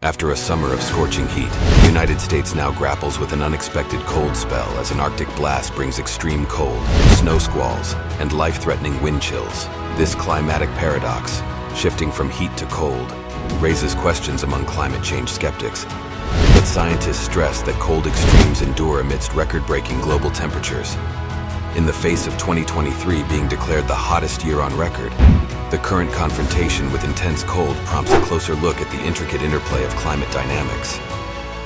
After a summer of scorching heat, the United States now grapples with an unexpected cold spell as an Arctic blast brings extreme cold, snow squalls, and life-threatening wind chills. This climatic paradox, shifting from heat to cold, raises questions among climate change skeptics. But scientists stress that cold extremes endure amidst record-breaking global temperatures. In the face of 2023 being declared the hottest year on record, the current confrontation with intense cold prompts a closer look at the intricate interplay of climate dynamics.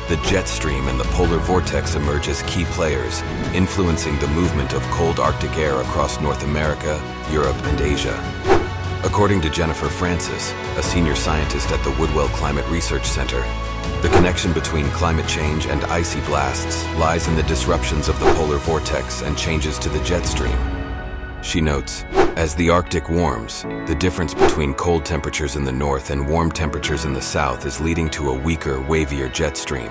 The jet stream and the polar vortex emerge as key players, influencing the movement of cold Arctic air across North America, Europe, and Asia. According to Jennifer Francis, a senior scientist at the Woodwell Climate Research Center, the connection between climate change and icy blasts lies in the disruptions of the polar vortex and changes to the jet stream. She notes, as the Arctic warms, the difference between cold temperatures in the north and warm temperatures in the south is leading to a weaker, wavier jet stream,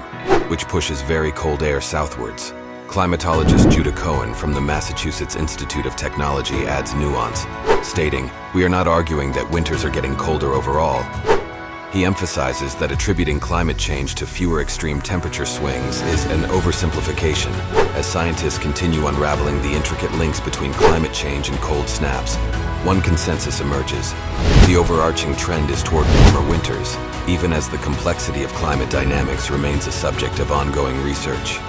which pushes very cold air southwards. Climatologist Judah Cohen from the Massachusetts Institute of Technology adds nuance, stating, "We are not arguing that winters are getting colder overall." He emphasizes that attributing climate change to fewer extreme temperature swings is an oversimplification, as scientists continue unraveling the intricate links between climate change and cold snaps. One consensus emerges: the overarching trend is toward warmer winters, even as the complexity of climate dynamics remains a subject of ongoing research.